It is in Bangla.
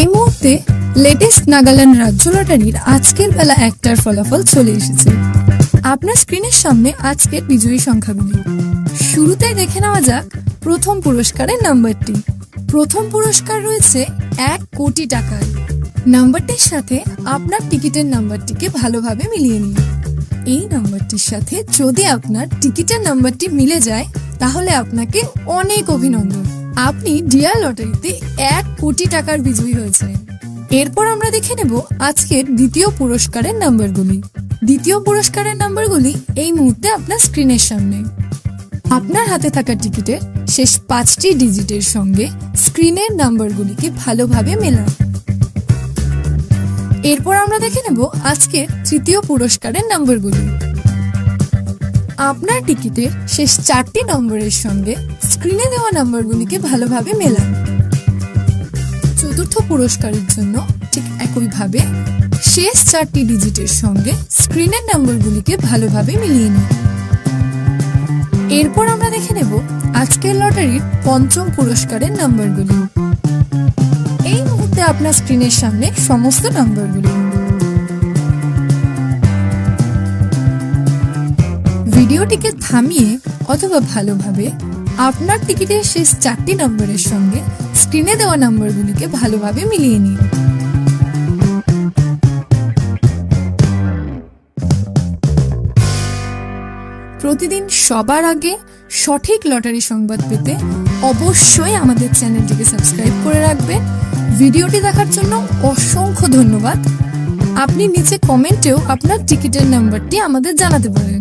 এই মুহূর্তে লেটেস্ট নাগাল্যান্ড রাজ্য লটারির আজকের বেলা 1টার ফলাফল চলে এসেছে। আপনার স্ক্রিনের সামনে আজকের বিজয়ী সংখ্যাগুলি। শুরুতেই দেখে নেওয়া যাক প্রথম পুরস্কারের নাম্বারটি। প্রথম পুরস্কার রয়েছে 1 কোটি টাকার। নাম্বারটির সাথে আপনার টিকিটের নাম্বারটিকে ভালোভাবে মিলিয়ে নিন। এই নাম্বারটির সাথে যদি আপনার টিকিটের নাম্বারটি মিলে যায় তাহলে আপনাকে অনেক অভিনন্দন, আপনি ডিয়ার লটারিতে 1 কোটি টাকার বিজয়ী হয়েছেন। এরপর আমরা দেখে নেব আজকের দ্বিতীয় পুরস্কারের নাম্বারগুলি। দ্বিতীয় পুরস্কারের নাম্বারগুলি এই মুহূর্তে আপনার স্ক্রিনের সামনে। আপনার হাতে থাকা টিকিটের শেষ 5টি ডিজিটের সঙ্গে স্ক্রিনের নাম্বারগুলিকে ভালোভাবে মেলান। এরপর আমরা দেখে নেব আজকের তৃতীয় পুরস্কারের নাম্বারগুলি। আপনার টিকিটের শেষ 4টি নম্বরের সঙ্গে স্ক্রিনে দেওয়া নাম্বারগুলিকে ভালোভাবে মেলান। চতুর্থ পুরস্কারের জন্য ঠিক একইভাবে শেষ 4টি ডিজিটের সঙ্গে স্ক্রিনের নাম্বারগুলিকে ভালোভাবে মিলিয়ে নিন। এরপর আমরা দেখে নেব আজকের লটারির পঞ্চম পুরস্কারের নাম্বারগুলি। এই মুহূর্তে আপনার স্ক্রিনের সামনে সমস্ত নাম্বারগুলি। ভিডিওটিকে থামিয়ে অথবা ভালোভাবে আপনার টিকিটের শেষ 4টি নম্বরের সঙ্গে স্ক্রিনে দেওয়া নাম্বারগুলিকে ভালোভাবে মিলিয়ে নিন। প্রতিদিন সবার আগে সঠিক লটারি সংবাদ পেতে অবশ্যই আমাদের চ্যানেলটিকে সাবস্ক্রাইব করে রাখবেন। ভিডিওটি দেখার জন্য অসংখ্য ধন্যবাদ। আপনি নিচে কমেন্টেও আপনার টিকিটের নাম্বারটি আমাদের জানাতে পারেন।